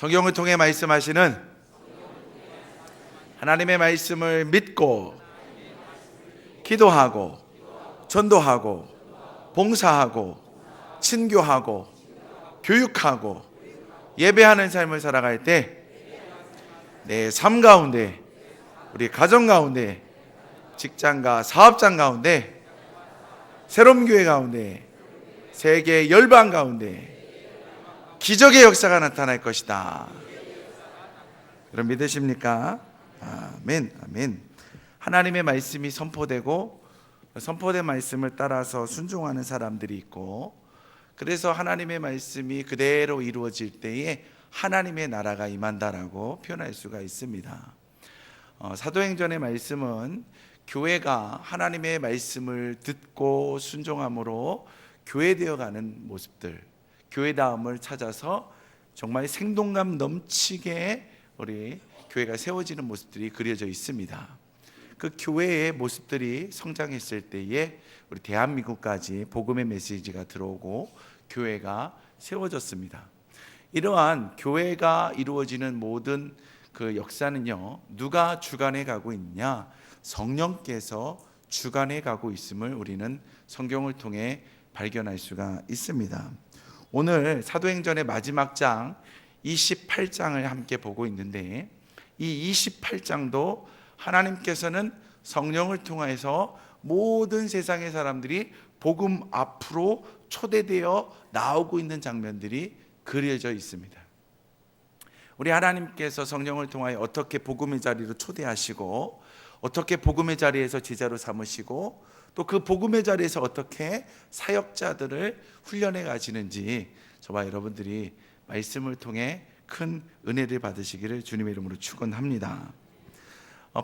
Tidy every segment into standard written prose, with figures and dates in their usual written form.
성경을 통해 말씀하시는 하나님의 말씀을 믿고 기도하고 전도하고 봉사하고 친교하고 교육하고 예배하는 삶을 살아갈 때 내 삶 가운데, 우리 가정 가운데, 직장과 사업장 가운데, 새로운 교회 가운데, 세계 열방 가운데 기적의 역사가 나타날 것이다. 여러분 믿으십니까? 아멘, 아멘. 하나님의 말씀이 선포되고 선포된 말씀을 따라서 순종하는 사람들이 있고, 그래서 하나님의 말씀이 그대로 이루어질 때에 하나님의 나라가 임한다라고 표현할 수가 있습니다. 사도행전의 말씀은 교회가 하나님의 말씀을 듣고 순종함으로 교회되어가는 모습들, 교회다움을 찾아서 정말 생동감 넘치게 우리 교회가 세워지는 모습들이 그려져 있습니다. 그 교회의 모습들이 성장했을 때에 우리 대한민국까지 복음의 메시지가 들어오고 교회가 세워졌습니다. 이러한 교회가 이루어지는 모든 그 역사는요, 누가 주관해 가고 있냐? 성령께서 주관해 가고 있음을 우리는 성경을 통해 발견할 수가 있습니다. 오늘 사도행전의 마지막 장 28장을 함께 보고 있는데, 이 28장도 하나님께서는 성령을 통해서 모든 세상의 사람들이 복음 앞으로 초대되어 나오고 있는 장면들이 그려져 있습니다. 우리 하나님께서 성령을 통하여 어떻게 복음의 자리로 초대하시고, 어떻게 복음의 자리에서 제자로 삼으시고, 또 그 복음의 자리에서 어떻게 사역자들을 훈련해 가시는지 저와 여러분들이 말씀을 통해 큰 은혜를 받으시기를 주님의 이름으로 축원합니다.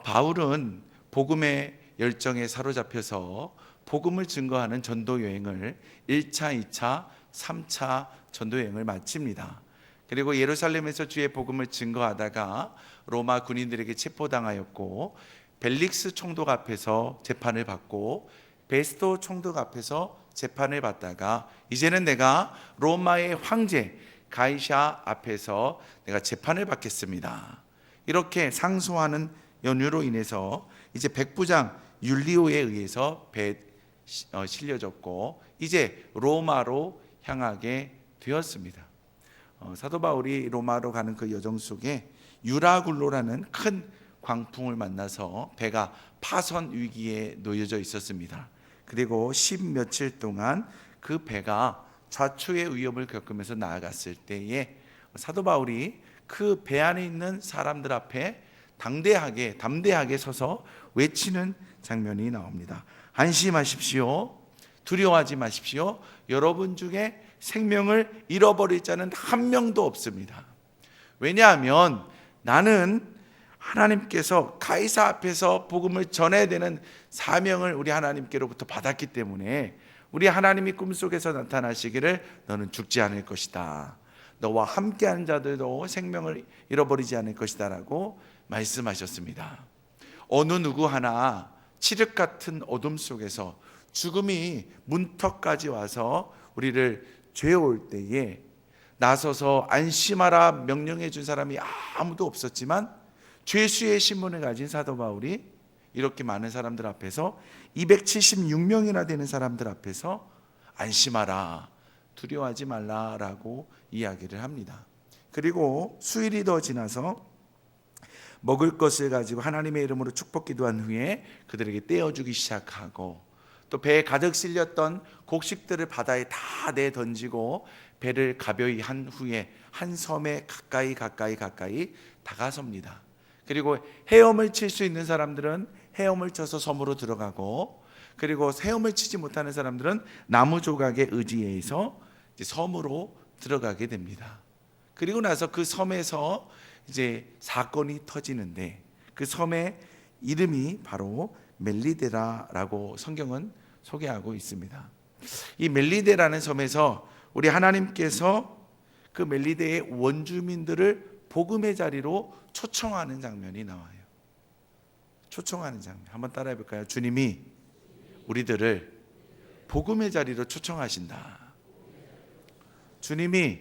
바울은 복음의 열정에 사로잡혀서 복음을 증거하는 전도 여행을 1차, 2차, 3차 전도 여행을 마칩니다. 그리고 예루살렘에서 주의 복음을 증거하다가 로마 군인들에게 체포당하였고, 벨릭스 총독 앞에서 재판을 받고, 베스토 총독 앞에서 재판을 받다가 이제는 내가 로마의 황제 가이사 앞에서 내가 재판을 받겠습니다, 이렇게 상소하는 연유로 인해서 이제 백부장 율리오에 의해서 배에 실려졌고 이제 로마로 향하게 되었습니다. 사도 바울이 로마로 가는 그 여정 속에 유라굴로라는 큰 광풍을 만나서 배가 파선 위기에 놓여져 있었습니다. 그리고 10며칠 동안 그 배가 좌초의 위협을 겪으면서 나아갔을 때에 사도 바울이 그 배 안에 있는 사람들 앞에 담대하게 서서 외치는 장면이 나옵니다. 안심하십시오. 두려워하지 마십시오. 여러분 중에 생명을 잃어버릴 자는 한 명도 없습니다. 왜냐하면 나는 하나님께서 가이사 앞에서 복음을 전해야 되는 사명을 우리 하나님께로부터 받았기 때문에 우리 하나님이 꿈속에서 나타나시기를 너는 죽지 않을 것이다, 너와 함께하는 자들도 생명을 잃어버리지 않을 것이다 라고 말씀하셨습니다. 어느 누구 하나 칠흑 같은 어둠 속에서 죽음이 문턱까지 와서 우리를 죄어올 때에 나서서 안심하라 명령해 준 사람이 아무도 없었지만 죄수의 신분을 가진 사도 바울이 이렇게 많은 사람들 앞에서 276명이나 되는 사람들 앞에서 안심하라, 두려워하지 말라라고 이야기를 합니다. 그리고 수일이 더 지나서 먹을 것을 가지고 하나님의 이름으로 축복 기도한 후에 그들에게 떼어주기 시작하고, 또 배에 가득 실렸던 곡식들을 바다에 다 내던지고 배를 가벼이 한 후에 한 섬에 가까이 다가섭니다. 그리고 헤엄을 칠 수 있는 사람들은 헤엄을 쳐서 섬으로 들어가고, 그리고 헤엄을 치지 못하는 사람들은 나무 조각에 의지해서 섬으로 들어가게 됩니다. 그리고 나서 그 섬에서 이제 사건이 터지는데, 그 섬의 이름이 바로 멜리데라라고 성경은 소개하고 있습니다. 이 멜리데라는 섬에서 우리 하나님께서 그 멜리데의 원주민들을 복음의 자리로 초청하는 장면이 나와요. 초청하는 장면 한번 따라해 볼까요? 주님이 우리들을 복음의 자리로 초청하신다. 주님이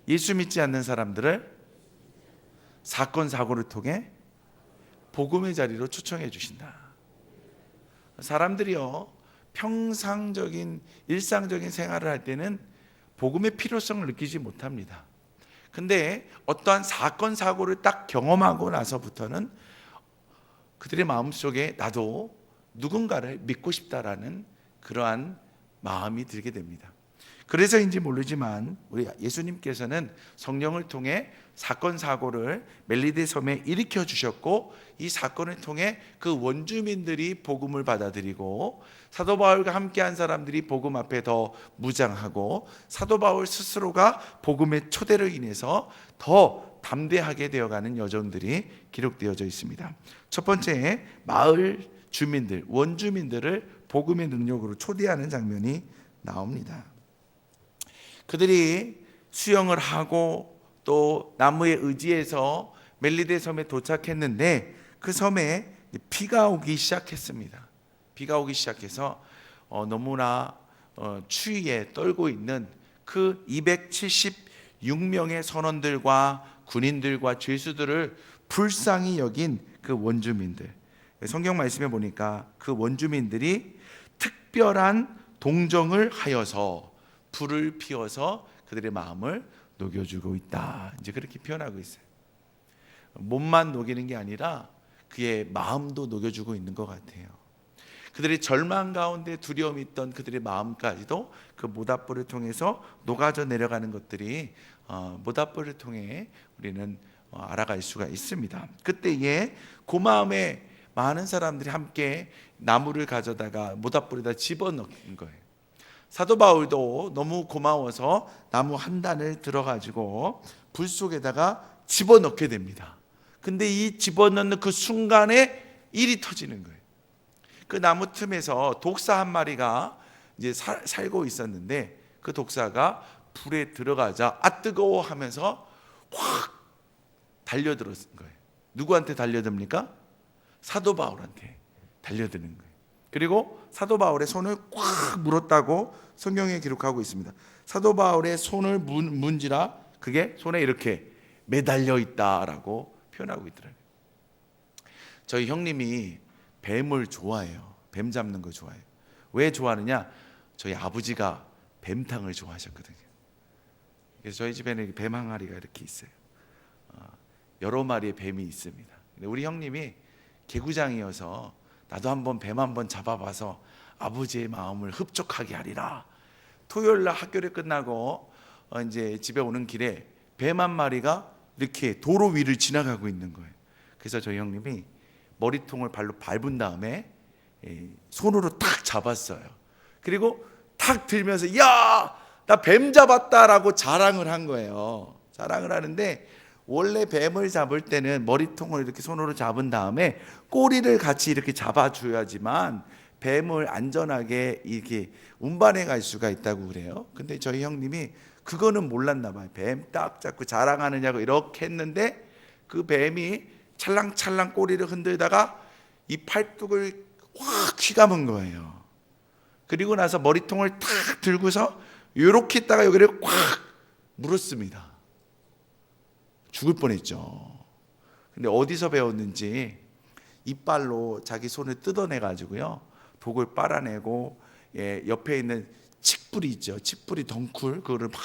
예수 믿지 않는 사람들을 사건 사고를 통해 복음의 자리로 초청해 주신다. 사람들이요, 평상적인 일상적인 생활을 할 때는 복음의 필요성을 느끼지 못합니다. 근데 어떠한 사건 사고를 딱 경험하고 나서부터는 그들의 마음속에 나도 누군가를 믿고 싶다라는 그러한 마음이 들게 됩니다. 그래서인지 모르지만 우리 예수님께서는 성령을 통해 사건 사고를 멜리데 섬에 일으켜 주셨고, 이 사건을 통해 그 원주민들이 복음을 받아들이고 사도 바울과 함께한 사람들이 복음 앞에 더 무장하고 사도 바울 스스로가 복음의 초대로 인해서 더 담대하게 되어가는 여정들이 기록되어져 있습니다. 첫 번째, 마을 주민들, 원주민들을 복음의 능력으로 초대하는 장면이 나옵니다. 그들이 수영을 하고 또 나무에 의지해서 멜리데 섬에 도착했는데 그 섬에 비가 오기 시작했습니다. 비가 오기 시작해서 너무나 추위에 떨고 있는 그 276명의 선원들과 군인들과 죄수들을 불쌍히 여긴 그 원주민들, 성경 말씀에 보니까 그 원주민들이 특별한 동정을 하여서 불을 피워서 그들의 마음을 녹여주고 있다, 이제 그렇게 표현하고 있어요. 몸만 녹이는 게 아니라 그의 마음도 녹여주고 있는 것 같아요. 그들의 절망 가운데 두려움이 있던 그들의 마음까지도 그 모닥불을 통해서 녹아져 내려가는 것들이 모닥불을 통해 우리는 알아갈 수가 있습니다. 그때에 그 마음에 많은 사람들이 함께 나무를 가져다가 모닥불에다 집어넣은 거예요. 사도 바울도 너무 고마워서 나무 한 단을 들어가지고 불 속에다가 집어넣게 됩니다. 근데 이 집어넣는 그 순간에 일이 터지는 거예요. 그 나무 틈에서 독사 한 마리가 이제 살고 있었는데 그 독사가 불에 들어가자 뜨거워 하면서 확 달려들었은 거예요. 누구한테 달려듭니까? 사도 바울한테 달려드는 거예요. 그리고 사도 바울의 손을 꽉 물었다고 성경에 기록하고 있습니다. 사도 바울의 손을 문지라 그게 손에 이렇게 매달려 있다라고 표현하고 있더라고요. 저희 형님이 뱀을 좋아해요. 뱀 잡는 거 좋아해요. 왜 좋아하느냐? 저희 아버지가 뱀탕을 좋아하셨거든요. 그래서 저희 집에는 뱀 항아리가 이렇게 있어요. 여러 마리의 뱀이 있습니다. 근데 우리 형님이 개구장이어서 나도 한번 뱀 한번 잡아봐서 아버지의 마음을 흡족하게 하리라. 토요일 날 학교를 끝나고 이제 집에 오는 길에 뱀 한 마리가 이렇게 도로 위를 지나가고 있는 거예요. 그래서 저희 형님이 머리통을 발로 밟은 다음에 손으로 탁 잡았어요. 그리고 탁 들면서 야, 나 뱀 잡았다라고 자랑을 한 거예요. 자랑을 하는데 원래 뱀을 잡을 때는 머리통을 이렇게 손으로 잡은 다음에 꼬리를 같이 이렇게 잡아줘야지만 뱀을 안전하게 이렇게 운반해 갈 수가 있다고 그래요. 근데 저희 형님이 그거는 몰랐나 봐요. 뱀 딱 잡고 자랑하느냐고 이렇게 했는데 그 뱀이 찰랑찰랑 꼬리를 흔들다가 이 팔뚝을 확 휘감은 거예요. 그리고 나서 머리통을 탁 들고서 이렇게 했다가 여기를 꽉 물었습니다. 죽을 뻔했죠. 근데 어디서 배웠는지 이빨로 자기 손을 뜯어내 가지고요, 독을 빨아내고 옆에 있는 칡뿌리 있죠. 칡뿌리 덩쿨 그거를 막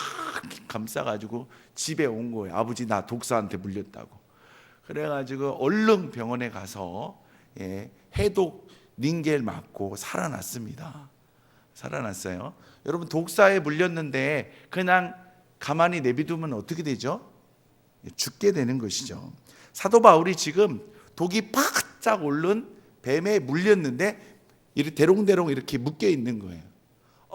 감싸가지고 집에 온 거예요. 아버지 나 독사한테 물렸다고. 그래가지고 얼른 병원에 가서 해독 닌겔 맞고 살아났습니다. 살아났어요. 여러분, 독사에 물렸는데 그냥 가만히 내비두면 어떻게 되죠? 죽게 되는 것이죠. 사도 바울이 지금 독이 바짝 오른 뱀에 물렸는데 이렇게 대롱대롱 이렇게 묶여 있는 거예요.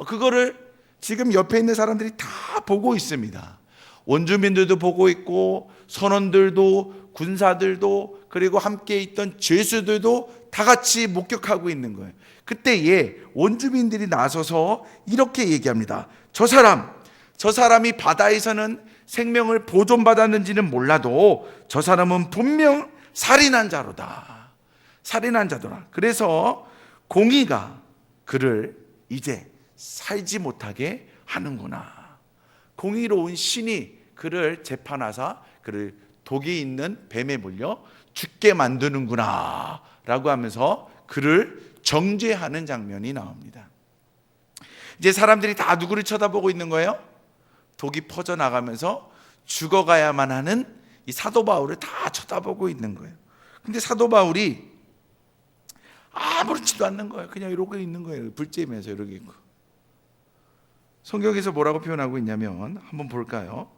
그거를 지금 옆에 있는 사람들이 다 보고 있습니다. 원주민들도 보고 있고 선원들도 군사들도 그리고 함께 있던 죄수들도 다 같이 목격하고 있는 거예요. 그때에 원주민들이 나서서 이렇게 얘기합니다. 저 사람이 바다에서는 생명을 보존받았는지는 몰라도 저 사람은 분명 살인한 자로다. 살인한 자더라. 그래서 공의가 그를 이제 살지 못하게 하는구나. 공의로운 신이 그를 재판하사 그를 독이 있는 뱀에 물려 죽게 만드는구나 라고 하면서 그를 정죄하는 장면이 나옵니다. 이제 사람들이 다 누구를 쳐다보고 있는 거예요? 독이 퍼져나가면서 죽어가야만 하는 이 사도 바울을 다 쳐다보고 있는 거예요. 근데 사도 바울이 아무렇지도 않는 거예요. 그냥 이러고 있는 거예요. 불쬐면서 이러고 있고. 성경에서 뭐라고 표현하고 있냐면 한번 볼까요?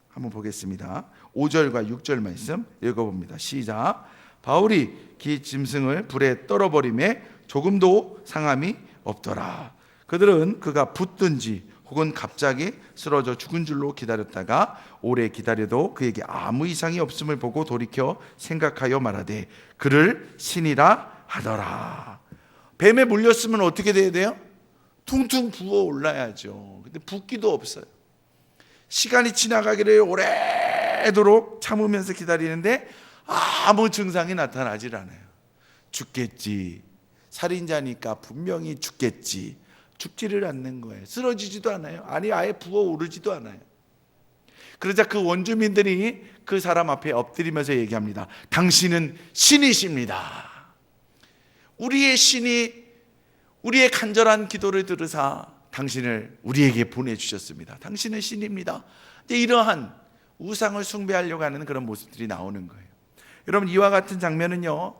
한번 보겠습니다. 5절과 6절 말씀 읽어봅니다. 시작. 바울이 기 짐승을 불에 떨어버림에 조금도 상함이 없더라. 그들은 그가 붙든지 혹은 갑자기 쓰러져 죽은 줄로 기다렸다가 오래 기다려도 그에게 아무 이상이 없음을 보고 돌이켜 생각하여 말하되 그를 신이라 하더라. 뱀에 물렸으면 어떻게 돼야 돼요? 퉁퉁 부어 올라야죠. 근데 붓기도 없어요. 시간이 지나가기를 오래도록 참으면서 기다리는데 아무 증상이 나타나질 않아요. 죽겠지, 살인자니까 분명히 죽겠지. 죽지를 않는 거예요. 쓰러지지도 않아요. 아니 아예 부어오르지도 않아요. 그러자 그 원주민들이 그 사람 앞에 엎드리면서 얘기합니다. 당신은 신이십니다. 우리의 신이 우리의 간절한 기도를 들으사 당신을 우리에게 보내주셨습니다. 당신은 신입니다. 이러한 우상을 숭배하려고 하는 그런 모습들이 나오는 거예요. 여러분, 이와 같은 장면은요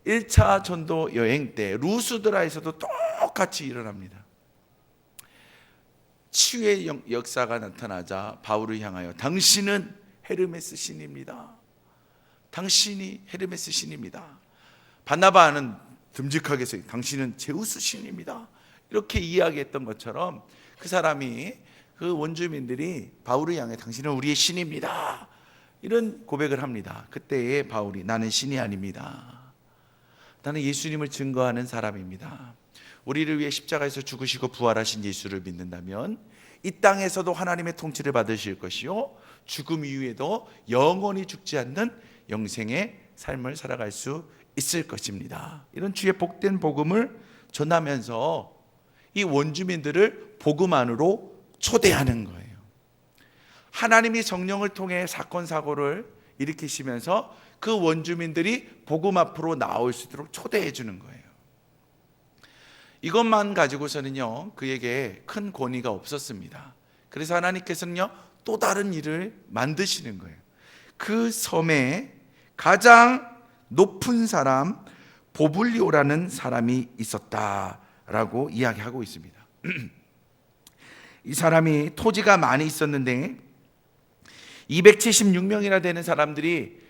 1차 전도 여행 때 루스드라에서도 똑같이 일어납니다. 치유의 역사가 나타나자 바울을 향하여 당신은 헤르메스 신입니다. 당신이 헤르메스 신입니다. 바나바는 듬직하게 서 당신은 제우스 신입니다. 이렇게 이야기했던 것처럼 그 사람이 그 원주민들이 바울을 향해 당신은 우리의 신입니다. 이런 고백을 합니다. 그때에 바울이 나는 신이 아닙니다. 나는 예수님을 증거하는 사람입니다. 우리를 위해 십자가에서 죽으시고 부활하신 예수를 믿는다면 이 땅에서도 하나님의 통치를 받으실 것이요 죽음 이후에도 영원히 죽지 않는 영생의 삶을 살아갈 수 있을 것입니다. 이런 주의 복된 복음을 전하면서 이 원주민들을 복음 안으로 초대하는 거예요. 하나님이 성령을 통해 사건 사고를 일으키시면서 그 원주민들이 복음 앞으로 나올 수 있도록 초대해 주는 거예요. 이것만 가지고서는요 그에게 큰 권위가 없었습니다. 그래서 하나님께서는요 또 다른 일을 만드시는 거예요. 그 섬에 가장 높은 사람 보블리오라는 사람이 있었다라고 이야기하고 있습니다. 이 사람이 토지가 많이 있었는데 276명이나 되는 사람들이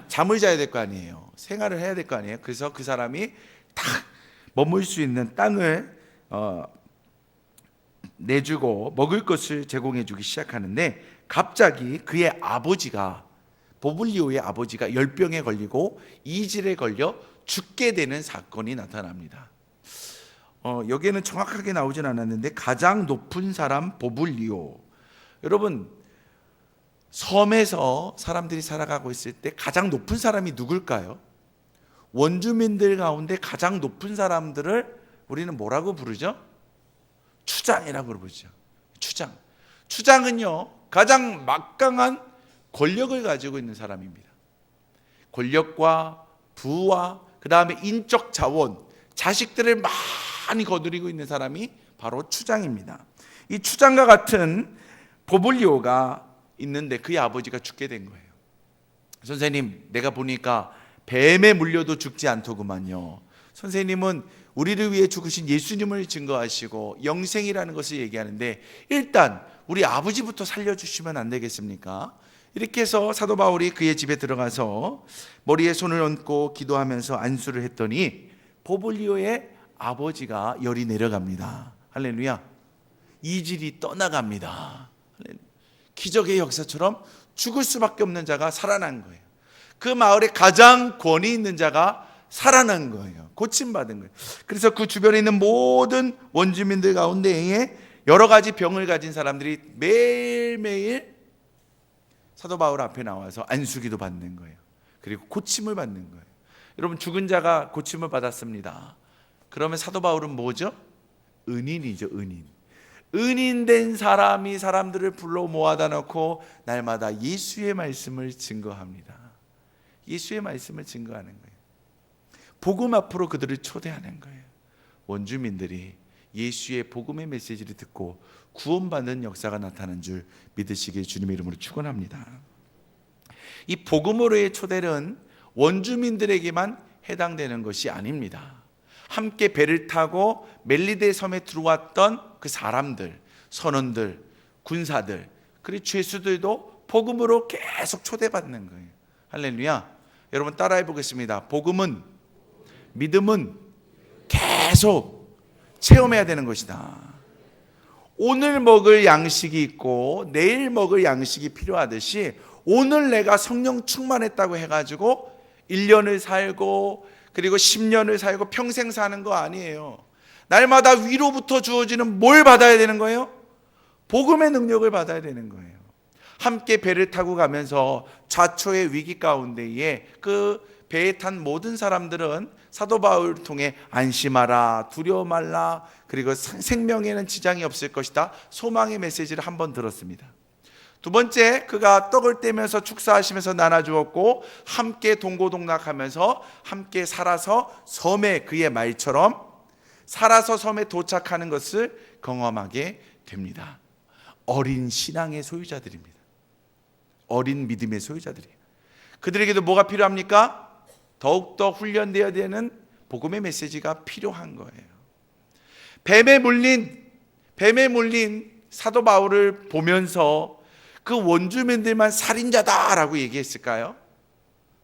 잠을 자야 될 거 아니에요. 생활을 해야 될 거 아니에요. 그래서 그 사람이 다 머물 수 있는 땅을 내주고 먹을 것을 제공해 주기 시작하는데 갑자기 그의 아버지가 보블리오의 아버지가 열병에 걸리고 이질에 걸려 죽게 되는 사건이 나타납니다. 여기에는 정확하게 나오진 않았는데 가장 높은 사람 보블리오. 여러분 섬에서 사람들이 살아가고 있을 때 가장 높은 사람이 누굴까요? 원주민들 가운데 가장 높은 사람들을 우리는 뭐라고 부르죠? 추장이라고 부르죠. 추장은요 가장 막강한 권력을 가지고 있는 사람입니다. 권력과 부와 그 다음에 인적 자원, 자식들을 많이 거두리고 있는 사람이 바로 추장입니다. 이 추장과 같은 보블리오가 있는데 그의 아버지가 죽게 된 거예요. 선생님, 내가 보니까 뱀에 물려도 죽지 않더구만요. 선생님은 우리를 위해 죽으신 예수님을 증거하시고 영생이라는 것을 얘기하는데 일단 우리 아버지부터 살려주시면 안 되겠습니까? 이렇게 해서 사도 바울이 그의 집에 들어가서 머리에 손을 얹고 기도하면서 안수를 했더니 보블리오의 아버지가 열이 내려갑니다. 할렐루야. 이질이 떠나갑니다. 기적의 역사처럼 죽을 수밖에 없는 자가 살아난 거예요. 그 마을에 가장 권위 있는 자가 살아난 거예요. 고침받은 거예요. 그래서 그 주변에 있는 모든 원주민들 가운데에 여러 가지 병을 가진 사람들이 매일매일 사도 바울 앞에 나와서 안수기도 받는 거예요. 그리고 고침을 받는 거예요. 여러분, 죽은 자가 고침을 받았습니다. 그러면 사도 바울은 뭐죠? 은인이죠, 은인. 은인된 사람이 사람들을 불러 모아다 놓고 날마다 예수의 말씀을 증거합니다. 예수의 말씀을 증거하는 거예요. 복음 앞으로 그들을 초대하는 거예요. 원주민들이 예수의 복음의 메시지를 듣고 구원받는 역사가 나타난 줄 믿으시길 주님의 이름으로 축원합니다. 이 복음으로의 초대는 원주민들에게만 해당되는 것이 아닙니다. 함께 배를 타고 멜리데 섬에 들어왔던 그 사람들, 선원들, 군사들, 그리고 죄수들도 복음으로 계속 초대받는 거예요. 할렐루야. 여러분 따라해 보겠습니다. 복음은, 믿음은 계속 체험해야 되는 것이다. 오늘 먹을 양식이 있고 내일 먹을 양식이 필요하듯이 오늘 내가 성령 충만했다고 해가지고 1년을 살고 그리고 10년을 살고 평생 사는 거 아니에요. 날마다 위로부터 주어지는 뭘 받아야 되는 거예요? 복음의 능력을 받아야 되는 거예요. 함께 배를 타고 가면서 좌초의 위기 가운데에 그 배에 탄 모든 사람들은 사도 바울을 통해 안심하라, 두려워 말라, 그리고 생명에는 지장이 없을 것이다, 소망의 메시지를 한번 들었습니다. 두 번째, 그가 떡을 떼면서 축사하시면서 나눠주었고 함께 동고동락하면서 함께 살아서 섬에, 그의 말처럼 살아서 섬에 도착하는 것을 경험하게 됩니다. 어린 신앙의 소유자들입니다. 어린 믿음의 소유자들이에요. 그들에게도 뭐가 필요합니까? 더욱더 훈련되어야 되는 복음의 메시지가 필요한 거예요. 뱀에 물린 사도 바울을 보면서 그 원주민들만 살인자다라고 얘기했을까요?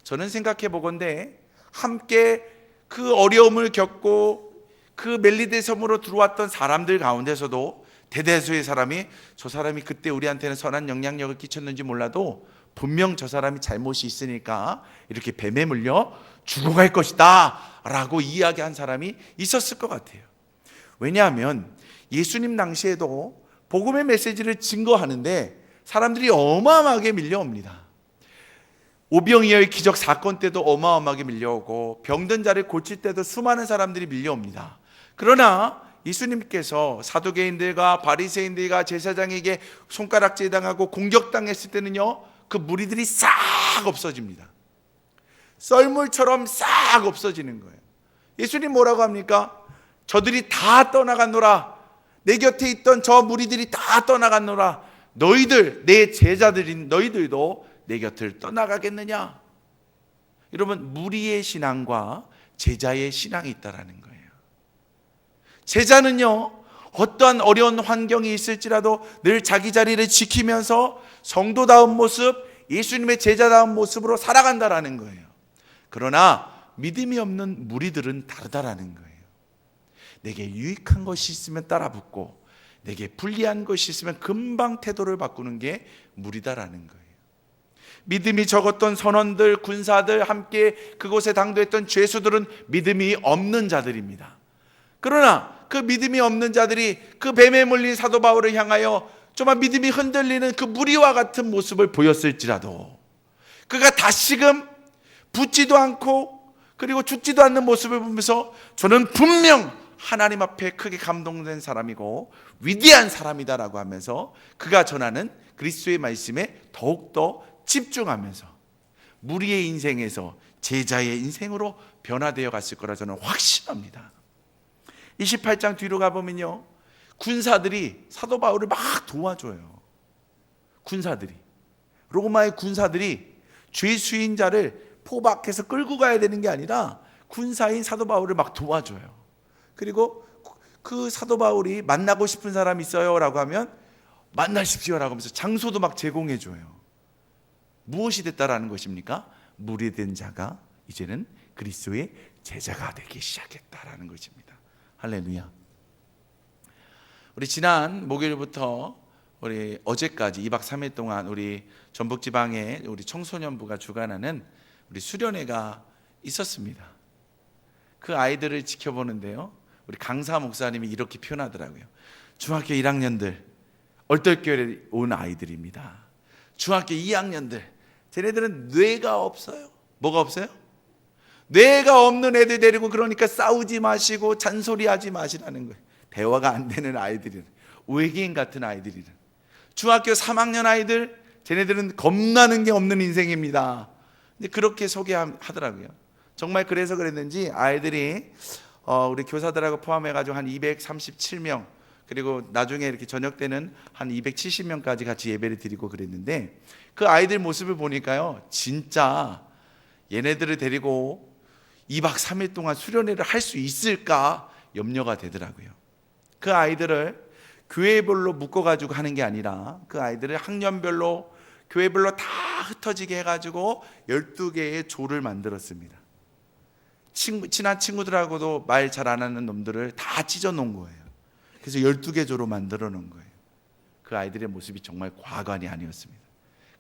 저는 생각해 보건대 함께 그 어려움을 겪고 그 멜리데 섬으로 들어왔던 사람들 가운데서도 대다수의 사람이 저 사람이 그때 우리한테는 선한 영향력을 끼쳤는지 몰라도 분명 저 사람이 잘못이 있으니까 이렇게 뱀에 물려 죽어갈 것이다 라고 이야기한 사람이 있었을 것 같아요. 왜냐하면 예수님 당시에도 복음의 메시지를 증거하는데 사람들이 어마어마하게 밀려옵니다. 오병이어의 기적 사건 때도 어마어마하게 밀려오고 병든 자를 고칠 때도 수많은 사람들이 밀려옵니다. 그러나 예수님께서 사두개인들과 바리새인들과 제사장에게 손가락질 당하고 공격당했을 때는요, 그 무리들이 싹 없어집니다. 썰물처럼 싹 없어지는 거예요. 예수님 뭐라고 합니까? 저들이 다 떠나갔노라. 내 곁에 있던 저 무리들이 다 떠나갔노라. 너희들, 내 제자들인 너희들도 내 곁을 떠나가겠느냐? 여러분, 무리의 신앙과 제자의 신앙이 있다라는 거예요. 제자는요, 어떠한 어려운 환경이 있을지라도 늘 자기 자리를 지키면서 성도다운 모습, 예수님의 제자다운 모습으로 살아간다라는 거예요. 그러나 믿음이 없는 무리들은 다르다라는 거예요. 내게 유익한 것이 있으면 따라붙고 내게 불리한 것이 있으면 금방 태도를 바꾸는 게 무리다라는 거예요. 믿음이 적었던 선원들, 군사들, 함께 그곳에 당도했던 죄수들은 믿음이 없는 자들입니다. 그러나 그 믿음이 없는 자들이 그 뱀에 물린 사도 바울을 향하여 정말 믿음이 흔들리는 그 무리와 같은 모습을 보였을지라도 그가 다시금 붙지도 않고 그리고 죽지도 않는 모습을 보면서 저는 분명 하나님 앞에 크게 감동된 사람이고 위대한 사람이다라고 하면서 그가 전하는 그리스도의 말씀에 더욱더 집중하면서 무리의 인생에서 제자의 인생으로 변화되어 갔을 거라 저는 확신합니다. 28장 뒤로 가보면요, 군사들이 사도 바울을 막 도와줘요. 군사들이, 로마의 군사들이 죄수인 자를 포박해서 끌고 가야 되는 게 아니라 군사인 사도 바울을 막 도와줘요. 그리고 그 사도 바울이 만나고 싶은 사람 있어요 라고 하면 만나십시오 라고 하면서 장소도 막 제공해 줘요. 무엇이 됐다라는 것입니까? 무리된 자가 이제는 그리스도의 제자가 되기 시작했다라는 것입니다. 할렐루야. 우리 지난 목요일부터 우리 어제까지 2박 3일 동안 우리 전북지방에 우리 청소년부가 주관하는 우리 수련회가 있었습니다. 그 아이들을 지켜보는데요, 우리 강사 목사님이 이렇게 표현하더라고요. 중학교 1학년들, 얼떨결에 온 아이들입니다. 중학교 2학년들, 쟤네들은 뇌가 없어요. 뭐가 없어요? 뇌가 없는 애들 데리고 그러니까 싸우지 마시고 잔소리하지 마시라는 거예요. 대화가 안 되는 아이들이 외계인 같은 아이들이는. 중학교 3학년 아이들, 쟤네들은 겁나는 게 없는 인생입니다. 근데 그렇게 소개하더라고요. 정말 그래서 그랬는지 아이들이 우리 교사들하고 포함해가지고 한 237명, 그리고 나중에 이렇게 저녁 때는 한 270명까지 같이 예배를 드리고 그랬는데, 그 아이들 모습을 보니까요, 진짜 얘네들을 데리고 2박 3일 동안 수련회를 할 수 있을까 염려가 되더라고요. 그 아이들을 교회별로 묶어가지고 하는 게 아니라 그 아이들을 학년별로 교회별로 다 흩어지게 해가지고 12개의 조를 만들었습니다. 친한 친구들하고도 말 잘 안 하는 놈들을 다 찢어 놓은 거예요. 그래서 12개 조로 만들어 놓은 거예요. 그 아이들의 모습이 정말 과관이 아니었습니다.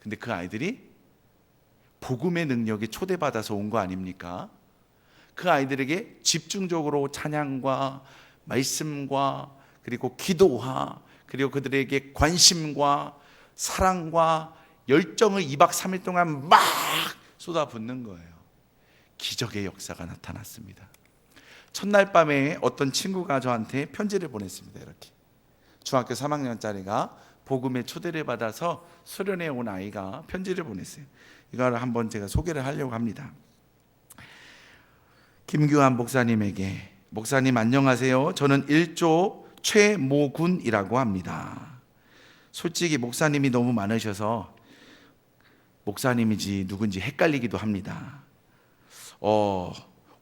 근데 그 아이들이 복음의 능력에 초대받아서 온 거 아닙니까? 그 아이들에게 집중적으로 찬양과 말씀과 그리고 기도와 그리고 그들에게 관심과 사랑과 열정을 2박 3일 동안 막 쏟아붓는 거예요. 기적의 역사가 나타났습니다. 첫날 밤에 어떤 친구가 저한테 편지를 보냈습니다. 이렇게 중학교 3학년짜리가 복음의 초대를 받아서 수련회에 온 아이가 편지를 보냈어요. 이걸 한번 제가 소개를 하려고 합니다. 김규환 목사님에게, 목사님 안녕하세요. 저는 1조 최모군이라고 합니다. 솔직히 목사님이 너무 많으셔서 목사님인지 누군지 헷갈리기도 합니다.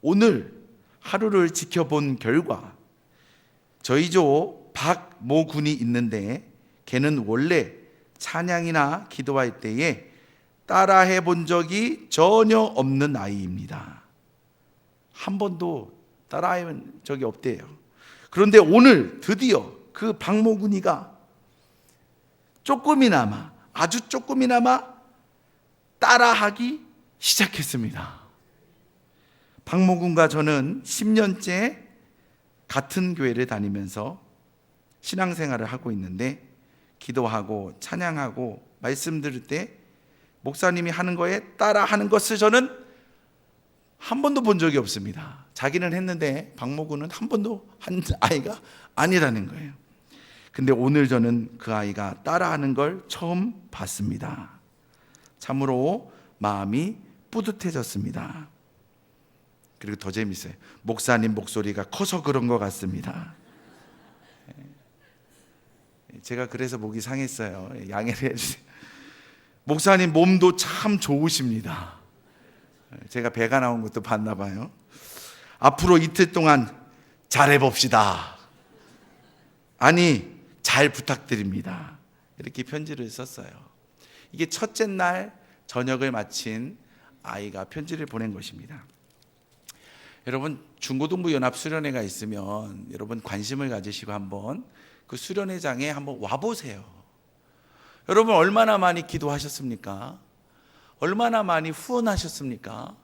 오늘 하루를 지켜본 결과 저희 조 박모군이 있는데 걔는 원래 찬양이나 기도할 때에 따라해 본 적이 전혀 없는 아이입니다. 한 번도 따라해 본 적이 없대요. 그런데 오늘 드디어 그 박모군이가 조금이나마, 아주 조금이나마 따라하기 시작했습니다. 박모군과 저는 10년째 같은 교회를 다니면서 신앙생활을 하고 있는데, 기도하고 찬양하고 말씀 들을 때 목사님이 하는 거에 따라하는 것을 저는 한 번도 본 적이 없습니다. 자기는 했는데 박모군은 한 번도 한 아이가 아니라는 거예요. 근데 오늘 저는 그 아이가 따라하는 걸 처음 봤습니다. 참으로 마음이 뿌듯해졌습니다. 그리고 더 재밌어요. 목사님 목소리가 커서 그런 것 같습니다. 제가 그래서 목이 상했어요. 양해를 해주세요. 목사님 몸도 참 좋으십니다. 제가 배가 나온 것도 봤나 봐요. 앞으로 이틀 동안 잘해봅시다. 아니, 잘 부탁드립니다. 이렇게 편지를 썼어요. 이게 첫째 날 저녁을 마친 아이가 편지를 보낸 것입니다. 여러분, 중고등부 연합 수련회가 있으면 여러분 관심을 가지시고 한번 그 수련회장에 한번 와보세요. 여러분 얼마나 많이 기도하셨습니까? 얼마나 많이 후원하셨습니까?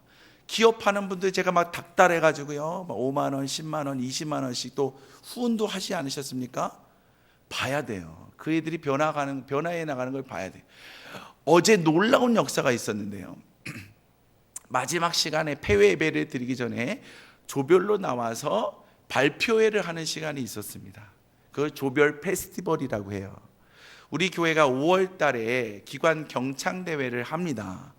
기업하는 분들 제가 막 닥달해가지고요, 5만 원, 10만 원, 20만 원씩 또 후원도 하지 않으셨습니까? 봐야 돼요. 그 애들이 변화해 나가는 걸 봐야 돼요. 어제 놀라운 역사가 있었는데요. 마지막 시간에 폐회 예배를 드리기 전에 조별로 나와서 발표회를 하는 시간이 있었습니다. 그걸 조별 페스티벌이라고 해요. 우리 교회가 5월 달에 기관 경창대회를 합니다.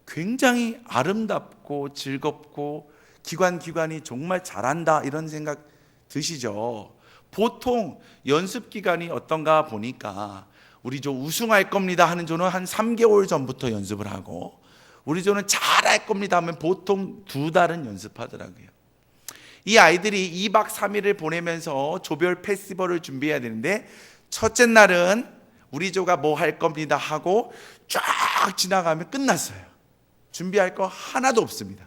굉장히 아름답고 즐겁고 기관이 정말 잘한다 이런 생각 드시죠? 보통 연습 기간이 어떤가 보니까 우리 조 우승할 겁니다 하는 조는 한 3개월 전부터 연습을 하고, 우리 조는 잘할 겁니다 하면 보통 2달은 연습하더라고요. 이 아이들이 2박 3일을 보내면서 조별 페스티벌을 준비해야 되는데, 첫째 날은 우리 조가 뭐 할 겁니다 하고 쫙 지나가면 끝났어요. 준비할 거 하나도 없습니다.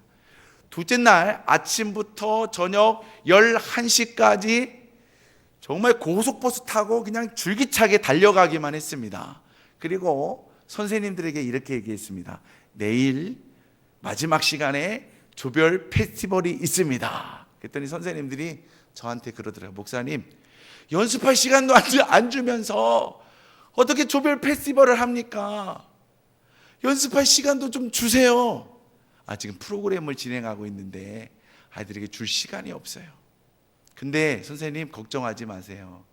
둘째 날 아침부터 저녁 11시까지 정말 고속버스 타고 그냥 줄기차게 달려가기만 했습니다. 그리고 선생님들에게 이렇게 얘기했습니다. 내일 마지막 시간에 조별 페스티벌이 있습니다. 그랬더니 선생님들이 저한테 그러더라고요. 목사님, 연습할 시간도 안 주면서 어떻게 조별 페스티벌을 합니까? 연습할 시간도 좀 주세요. 지금 프로그램을 진행하고 있는데 아이들에게 줄 시간이 없어요. 근데 선생님 걱정하지 마세요.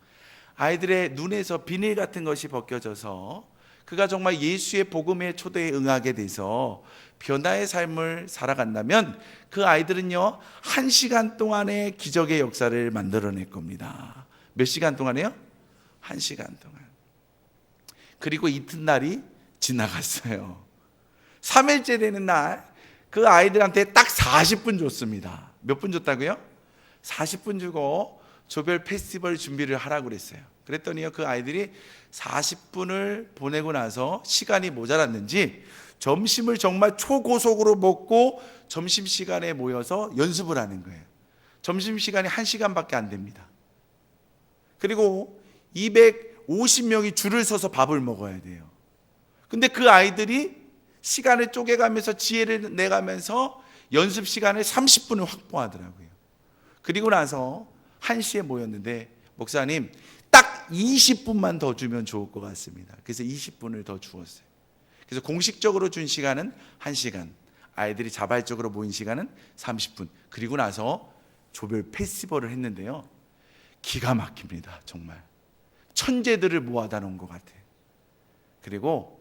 아이들의 눈에서 비닐 같은 것이 벗겨져서 그가 정말 예수의 복음의 초대에 응하게 돼서 변화의 삶을 살아간다면 그 아이들은요 1시간 동안의 기적의 역사를 만들어낼 겁니다. 몇 시간 동안에요? 1시간 동안. 그리고 이튿날이 지나갔어요. 3일째 되는 날 그 아이들한테 딱 40분 줬습니다. 몇 분 줬다고요? 40분 주고 조별 페스티벌 준비를 하라고 그랬어요. 그랬더니요 그 아이들이 40분을 보내고 나서 시간이 모자랐는지 점심을 정말 초고속으로 먹고 점심시간에 모여서 연습을 하는 거예요. 점심시간이 1시간밖에 안 됩니다. 그리고 250명이 줄을 서서 밥을 먹어야 돼요. 근데 그 아이들이 시간을 쪼개가면서 지혜를 내가면서 연습 시간을 30분을 확보하더라고요. 그리고 나서 1시에 모였는데 목사님 딱 20분만 더 주면 좋을 것 같습니다. 그래서 20분을 더 주었어요. 그래서 공식적으로 준 시간은 1시간, 아이들이 자발적으로 모인 시간은 30분. 그리고 나서 조별 페스티벌을 했는데요 기가 막힙니다. 정말 천재들을 모아다 놓은 것 같아요. 그리고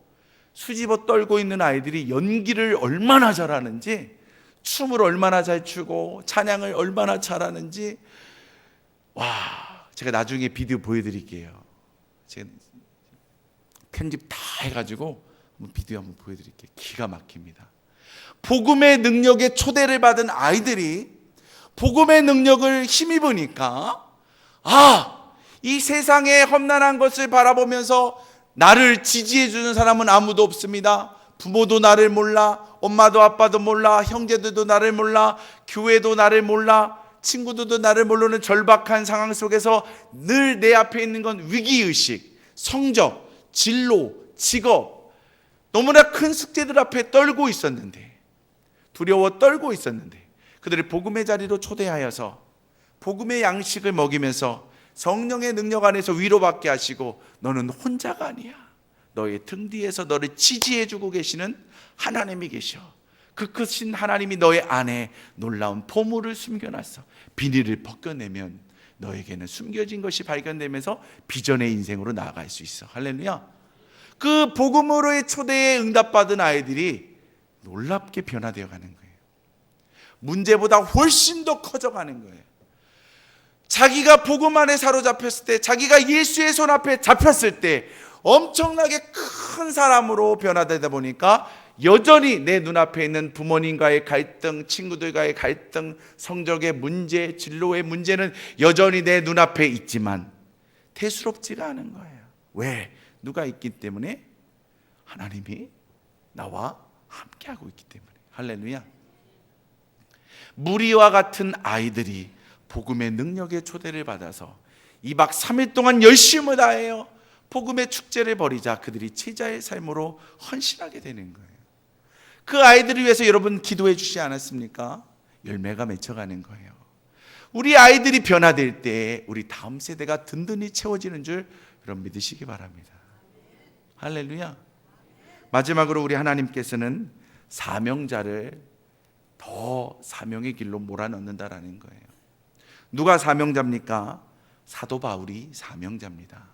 수집어 떨고 있는 아이들이 연기를 얼마나 잘하는지, 춤을 얼마나 잘 추고 찬양을 얼마나 잘하는지, 와, 제가 나중에 비디오 보여드릴게요. 제가 편집 다 해가지고 비디오 한번 보여드릴게요. 기가 막힙니다. 복음의 능력에 초대를 받은 아이들이 복음의 능력을 힘입으니까 이 세상의 험난한 것을 바라보면서 나를 지지해주는 사람은 아무도 없습니다. 부모도 나를 몰라, 엄마도 아빠도 몰라, 형제들도 나를 몰라, 교회도 나를 몰라, 친구들도 나를 모르는 절박한 상황 속에서 늘 내 앞에 있는 건 위기의식, 성적, 진로, 직업, 너무나 큰 숙제들 앞에 떨고 있었는데, 두려워 떨고 있었는데 그들을 복음의 자리로 초대하여서 복음의 양식을 먹이면서 성령의 능력 안에서 위로받게 하시고 너는 혼자가 아니야. 너의 등 뒤에서 너를 지지해주고 계시는 하나님이 계셔. 그 크신 하나님이 너의 안에 놀라운 보물을 숨겨놨어. 비닐을 벗겨내면 너에게는 숨겨진 것이 발견되면서 비전의 인생으로 나아갈 수 있어. 할렐루야. 그 복음으로의 초대에 응답받은 아이들이 놀랍게 변화되어 가는 거예요. 문제보다 훨씬 더 커져가는 거예요. 자기가 복음 안에 사로잡혔을 때, 자기가 예수의 손 앞에 잡혔을 때 엄청나게 큰 사람으로 변화되다 보니까 여전히 내 눈앞에 있는 부모님과의 갈등, 친구들과의 갈등, 성적의 문제, 진로의 문제는 여전히 내 눈앞에 있지만 대수롭지가 않은 거예요. 왜? 누가 있기 때문에? 하나님이 나와 함께하고 있기 때문에. 할렐루야. 무리와 같은 아이들이 복음의 능력의 초대를 받아서 2박 3일 동안 열심을 다해요. 복음의 축제를 벌이자 그들이 제자의 삶으로 헌신하게 되는 거예요. 그 아이들을 위해서 여러분 기도해 주시지 않았습니까? 열매가 맺혀가는 거예요. 우리 아이들이 변화될 때 우리 다음 세대가 든든히 채워지는 줄 여러분 믿으시기 바랍니다. 할렐루야. 마지막으로 우리 하나님께서는 사명자를 더 사명의 길로 몰아넣는다라는 거예요. 누가 사명자입니까? 사도 바울이 사명자입니다.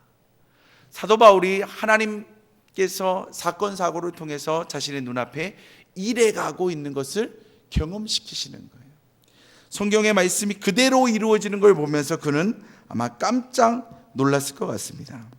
사도 바울이 하나님께서 사건 사고를 통해서 자신의 눈앞에 일해가고 있는 것을 경험시키시는 거예요. 성경의 말씀이 그대로 이루어지는 걸 보면서 그는 아마 깜짝 놀랐을 것 같습니다.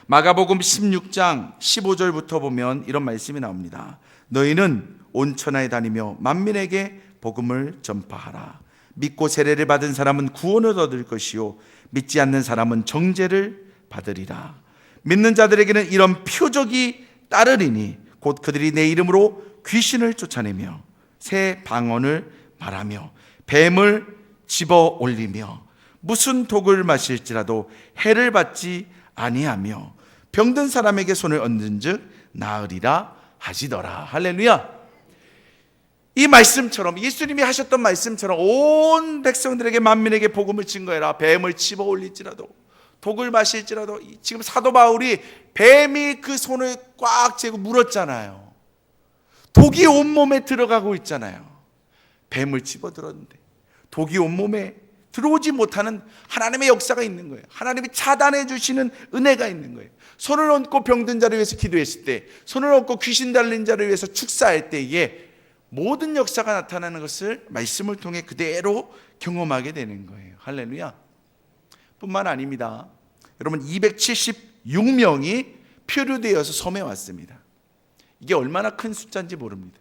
마가복음 16장 15절부터 보면 이런 말씀이 나옵니다. 너희는 온 천하에 다니며 만민에게 복음을 전파하라. 믿고 세례를 받은 사람은 구원을 얻을 것이요 믿지 않는 사람은 정죄를 받으리라. 믿는 자들에게는 이런 표적이 따르리니 곧 그들이 내 이름으로 귀신을 쫓아내며 새 방언을 말하며 뱀을 집어 올리며 무슨 독을 마실지라도 해를 받지 아니하며 병든 사람에게 손을 얹은즉 나으리라 하시더라. 할렐루야. 이 말씀처럼 예수님이 하셨던 말씀처럼 온 백성들에게 만민에게 복음을 증거해라. 뱀을 집어 올릴지라도 독을 마실지라도. 지금 사도 바울이 뱀이 그 손을 꽉 쥐고 물었잖아요. 독이 온몸에 들어가고 있잖아요. 뱀을 집어들었는데 독이 온몸에 들어오지 못하는 하나님의 역사가 있는 거예요. 하나님이 차단해 주시는 은혜가 있는 거예요. 손을 얹고 병든 자를 위해서 기도했을 때, 손을 얹고 귀신 달린 자를 위해서 축사할 때에 모든 역사가 나타나는 것을 말씀을 통해 그대로 경험하게 되는 거예요. 할렐루야. 뿐만 아닙니다. 여러분, 276명이 표류되어서 섬에 왔습니다. 이게 얼마나 큰 숫자인지 모릅니다.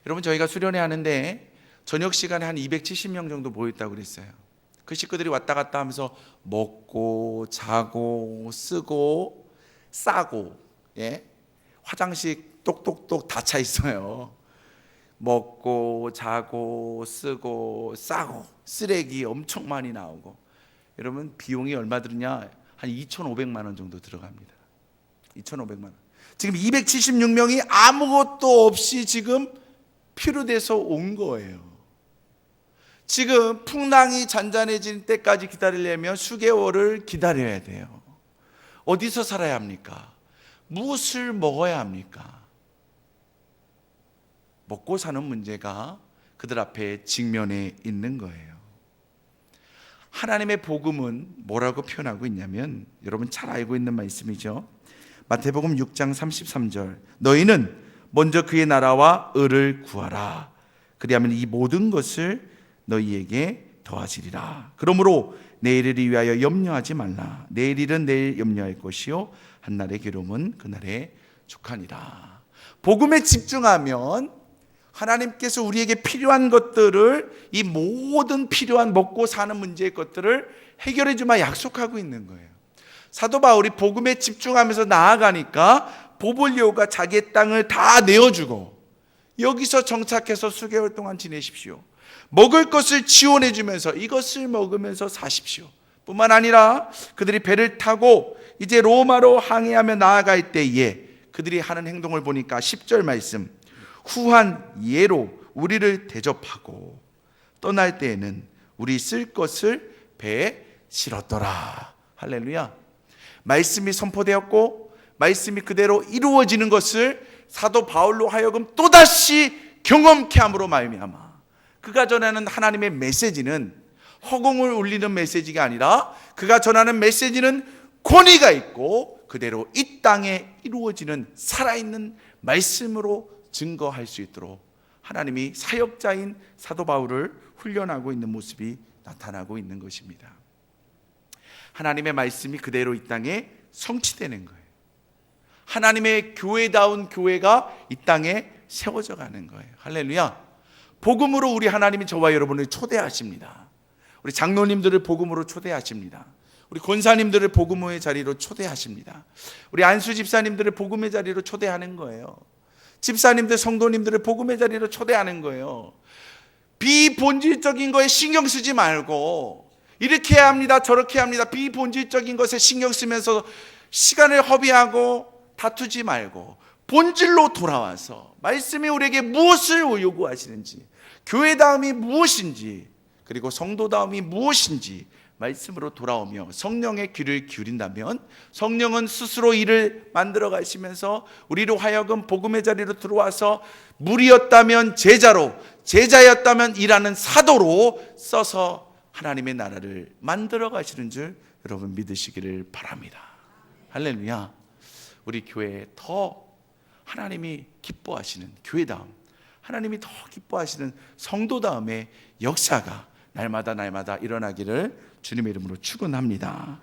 여러분, 저희가 수련회 하는데 저녁 시간에 한 270명 정도 모였다고 그랬어요. 그 식구들이 왔다 갔다 하면서 먹고 자고 쓰고 싸고, 화장실 똑똑똑 다 차 있어요. 먹고 자고 쓰고 싸고 쓰레기 엄청 많이 나오고. 여러분, 비용이 얼마 들으냐? 한 2,500만 원 정도 들어갑니다. 2,500만 원. 지금 276명이 아무것도 없이 지금 피로돼서 온 거예요. 지금 풍랑이 잔잔해질 때까지 기다리려면 수개월을 기다려야 돼요. 어디서 살아야 합니까? 무엇을 먹어야 합니까? 먹고 사는 문제가 그들 앞에 직면해 있는 거예요. 하나님의 복음은 뭐라고 표현하고 있냐면, 여러분 잘 알고 있는 말씀이죠. 마태복음 6장 33절, 너희는 먼저 그의 나라와 의를 구하라. 그리하면 이 모든 것을 너희에게 더하시리라. 그러므로 내일을 위하여 염려하지 말라. 내일 일은 내일 염려할 것이요 한날의 괴로움은 그날에 족하니라. 복음에 집중하면 하나님께서 우리에게 필요한 것들을, 이 모든 필요한 먹고 사는 문제의 것들을 해결해 주마 약속하고 있는 거예요. 사도 바울이 복음에 집중하면서 나아가니까 보볼리오가 자기의 땅을 다 내어주고, 여기서 정착해서 수개월 동안 지내십시오. 먹을 것을 지원해 주면서 이것을 먹으면서 사십시오. 뿐만 아니라 그들이 배를 타고 이제 로마로 항해하며 나아갈 때에 그들이 하는 행동을 보니까 10절 말씀, 후한 예로 우리를 대접하고 떠날 때에는 우리 쓸 것을 배에 실었더라. 할렐루야. 말씀이 선포되었고 말씀이 그대로 이루어지는 것을 사도 바울로 하여금 또다시 경험케 함으로 말미암아 그가 전하는 하나님의 메시지는 허공을 울리는 메시지가 아니라, 그가 전하는 메시지는 권위가 있고 그대로 이 땅에 이루어지는 살아있는 말씀으로 증거할 수 있도록 하나님이 사역자인 사도 바울을 훈련하고 있는 모습이 나타나고 있는 것입니다. 하나님의 말씀이 그대로 이 땅에 성취되는 거예요. 하나님의 교회다운 교회가 이 땅에 세워져 가는 거예요. 할렐루야. 복음으로 우리 하나님이 저와 여러분을 초대하십니다. 우리 장로님들을 복음으로 초대하십니다. 우리 권사님들을 복음의 자리로 초대하십니다. 우리 안수 집사님들을 복음의 자리로 초대하는 거예요. 집사님들, 성도님들을 복음의 자리로 초대하는 거예요. 비본질적인 거에 신경 쓰지 말고, 이렇게 해야 합니다, 저렇게 해야 합니다, 비본질적인 것에 신경 쓰면서 시간을 허비하고 다투지 말고 본질로 돌아와서 말씀이 우리에게 무엇을 요구하시는지, 교회다움이 무엇인지, 그리고 성도다움이 무엇인지 말씀으로 돌아오며 성령의 귀를 기울인다면 성령은 스스로 일을 만들어 가시면서 우리로 하여금 복음의 자리로 들어와서 무리였다면 제자로, 제자였다면 일하는 사도로 써서 하나님의 나라를 만들어 가시는 줄 여러분 믿으시기를 바랍니다. 할렐루야. 우리 교회에 더 하나님이 기뻐하시는 교회다움, 하나님이 더 기뻐하시는 성도다움의 역사가 날마다 일어나기를 주님의 이름으로 축원합니다.